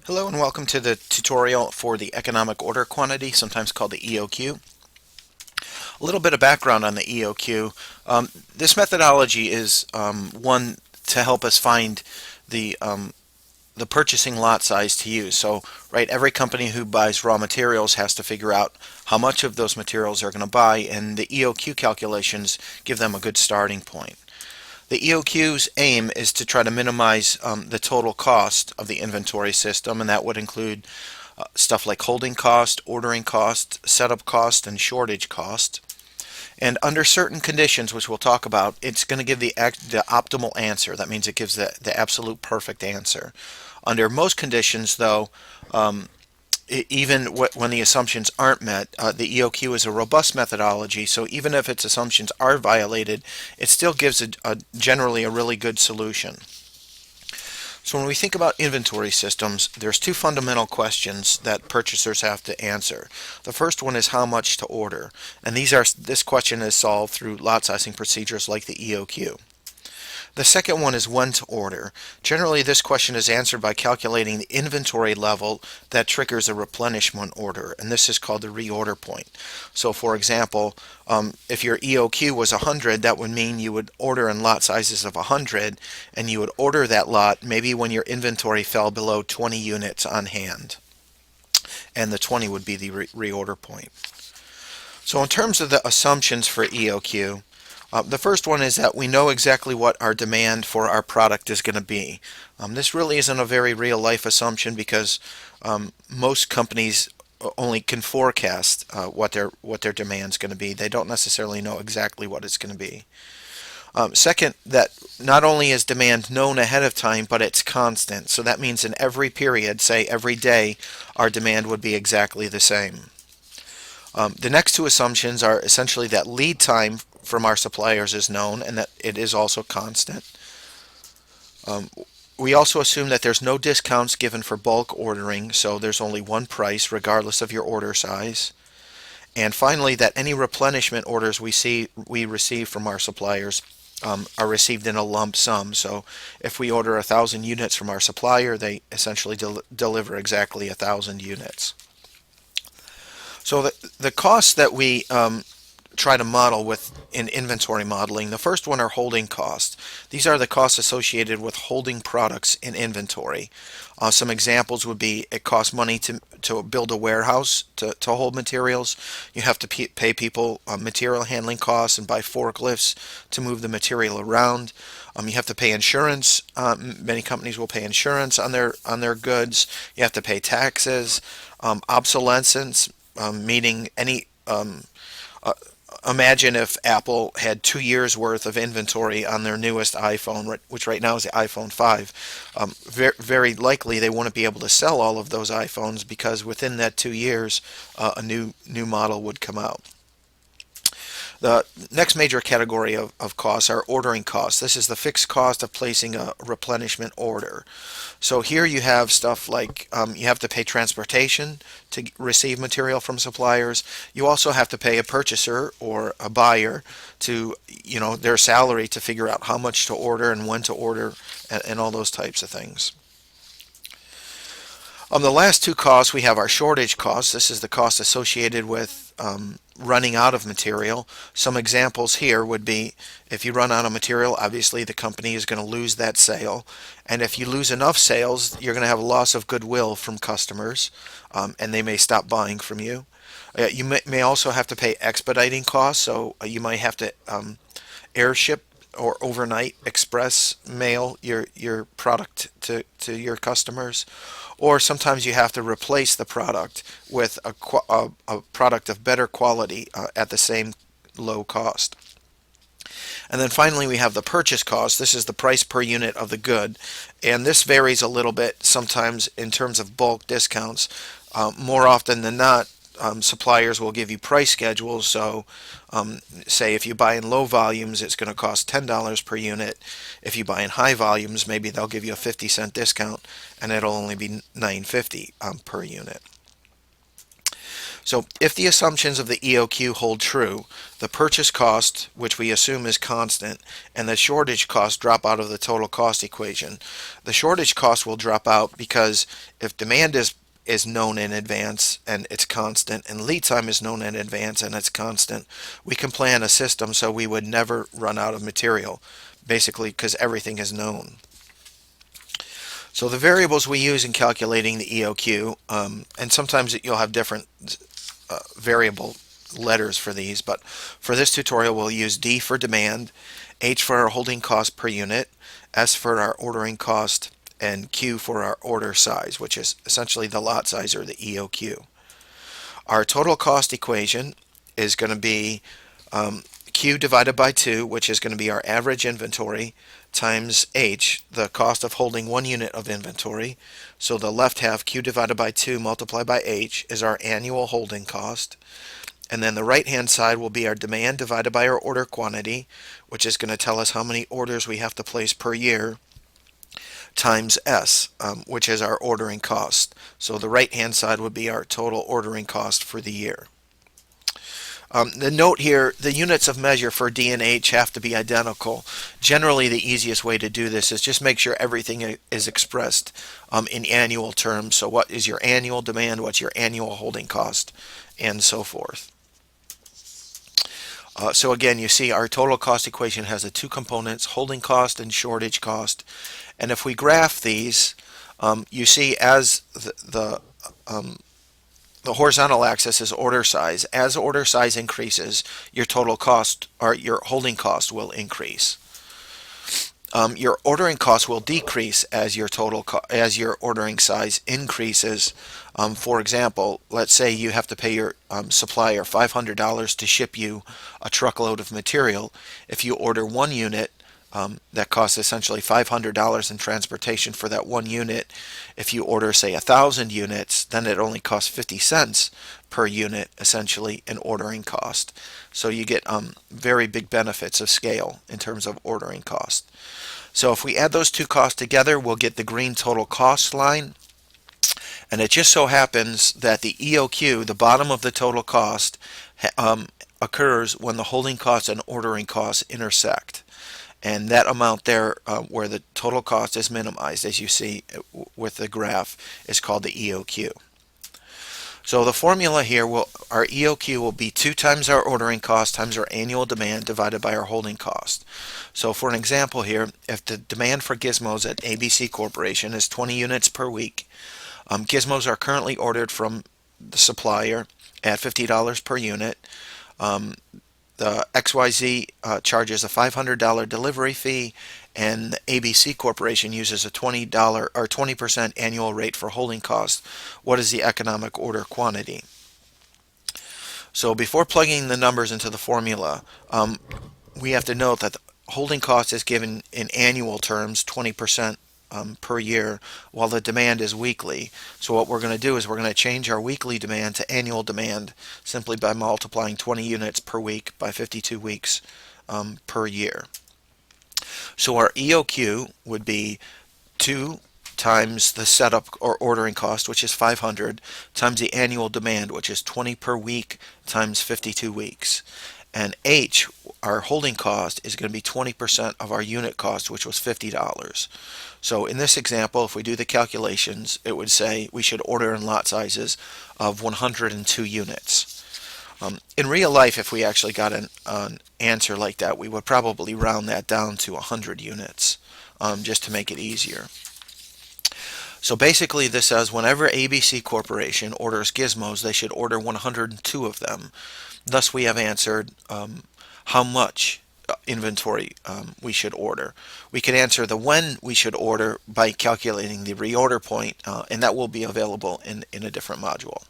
Hello and welcome to the tutorial for the economic order quantity, sometimes called the EOQ. A little bit of background on the EOQ. This methodology is one to help us find the purchasing lot size to use. So, right, every company who buys raw materials has to figure out how much of those materials they're going to buy, and the EOQ calculations give them a good starting point. The EOQ's aim is to try to minimize the total cost of the inventory system, and that would include stuff like holding cost, ordering cost, setup cost, and shortage cost. And under certain conditions, which we'll talk about, it's going to give the optimal answer. That means it gives the absolute perfect answer. Under most conditions, though, even when the assumptions aren't met, the EOQ is a robust methodology, so even if its assumptions are violated, it still gives generally a really good solution. So when we think about inventory systems, there's two fundamental questions that purchasers have to answer. The first one is how much to order, and this question is solved through lot sizing procedures like the EOQ. The second one is when to order. Generally, this question is answered by calculating the inventory level that triggers a replenishment order, and this is called the reorder point. So, for example, if your EOQ was 100, that would mean you would order in lot sizes of 100, and you would order that lot maybe when your inventory fell below 20 units on hand, and the 20 would be the reorder point. So, in terms of the assumptions for EOQ, the first one is that we know exactly what our demand for our product is going to be. This really isn't a very real life assumption because most companies only can forecast what their demand is going to be. They don't necessarily know exactly what it's going to be. Second, that not only is demand known ahead of time, but it's constant. So that means in every period, say every day, our demand would be exactly the same. The next two assumptions are essentially that lead time from our suppliers is known and that it is also constant. We also assume that there's no discounts given for bulk ordering, so there's only one price regardless of your order size. And finally, that any replenishment orders we receive from our suppliers are received in a lump sum. So if we order 1,000 units from our supplier, they essentially deliver exactly 1,000 units. So the costs that we try to model in inventory modeling. The first one are holding costs. These are the costs associated with holding products in inventory. Some examples would be it costs money to build a warehouse to hold materials. You have to pay people material handling costs and buy forklifts to move the material around. You have to pay insurance. Many companies will pay insurance on their goods. You have to pay taxes, obsolescence, meaning any imagine if Apple had 2 years worth of inventory on their newest iPhone, which right now is the iPhone 5. Very likely they wouldn't be able to sell all of those iPhones because within that 2 years a new model would come out. The next major category of costs are ordering costs. This is the fixed cost of placing a replenishment order. So here you have stuff like you have to pay transportation to receive material from suppliers. You also have to pay a purchaser or a buyer to, their salary to figure out how much to order and when to order and all those types of things. The last two costs, we have our shortage costs. This is the cost associated with running out of material. Some examples here would be if you run out of material, obviously the company is going to lose that sale. And if you lose enough sales, you're going to have a loss of goodwill from customers, and they may stop buying from you. You may also have to pay expediting costs, so you might have to airship or overnight express mail your product to your customers, or sometimes you have to replace the product with a product of better quality at the same low cost. And then finally we have the purchase cost. This is the price per unit of the good, and this varies a little bit sometimes in terms of bulk discounts. More often than not, suppliers will give you price schedules. So say if you buy in low volumes, it's going to cost $10 per unit. If you buy in high volumes, maybe they'll give you a 50-cent discount and it'll only be $9.50 per unit. So if the assumptions of the EOQ hold true, the purchase cost, which we assume is constant, and the shortage cost drop out of the total cost equation. The shortage cost will drop out because if demand is known in advance and it's constant, and lead time is known in advance and it's constant, we can plan a system so we would never run out of material, basically because everything is known. So the variables we use in calculating the EOQ, and sometimes you'll have different variable letters for these, but for this tutorial we'll use D for demand, H for our holding cost per unit, S for our ordering cost, and Q for our order size, which is essentially the lot size or the EOQ. Our total cost equation is going to be Q divided by 2, which is going to be our average inventory, times H, the cost of holding 1 unit of inventory. So the left half, Q divided by 2 multiplied by H, is our annual holding cost. And then the right hand side will be our demand divided by our order quantity, which is going to tell us how many orders we have to place per year, times S, which is our ordering cost. So the right hand side would be our total ordering cost for the year. The note here, the units of measure for D and H have to be identical. Generally, the easiest way to do this is just make sure everything is expressed in annual terms. So what is your annual demand, what's your annual holding cost, and so forth. So again, you see our total cost equation has the two components, holding cost and shortage cost. And if we graph these, you see as the horizontal axis is order size. As order size increases, your total cost or your holding cost will increase. Your ordering cost will decrease as your as your ordering size increases. For example, let's say you have to pay your supplier $500 to ship you a truckload of material. If you order 1 unit, that costs essentially $500 in transportation for that 1 unit. If you order, say, 1,000 units, then it only costs 50 cents per unit, essentially, in ordering cost. So you get very big benefits of scale in terms of ordering cost. So if we add those two costs together, we'll get the green total cost line. And it just so happens that the EOQ, the bottom of the total cost, occurs when the holding cost and ordering costs intersect. And that amount there where the total cost is minimized, as you see with the graph, is called the EOQ. So the formula here, our EOQ will be 2 times our ordering cost times our annual demand divided by our holding cost. So for an example here, if the demand for gizmos at ABC Corporation is 20 units per week, gizmos are currently ordered from the supplier at $50 per unit. The XYZ charges a $500 delivery fee, and the ABC Corporation uses a $20 or 20% annual rate for holding cost. What is the economic order quantity? So before plugging the numbers into the formula, we have to note that the holding cost is given in annual terms, 20% per year, while the demand is weekly. So what we're going to do is we're going to change our weekly demand to annual demand simply by multiplying 20 units per week by 52 weeks per year. So our EOQ would be 2 times the setup or ordering cost, which is 500, times the annual demand, which is 20 per week times 52 weeks. And H, our holding cost, is going to be 20% of our unit cost, which was $50. So in this example, if we do the calculations, it would say we should order in lot sizes of 102 units. In real life, if we actually got an answer like that, we would probably round that down to 100 units, just to make it easier. So basically this says whenever ABC Corporation orders gizmos, they should order 102 of them. Thus we have answered how much inventory we should order. We can answer the when we should order by calculating the reorder point, and that will be available in a different module.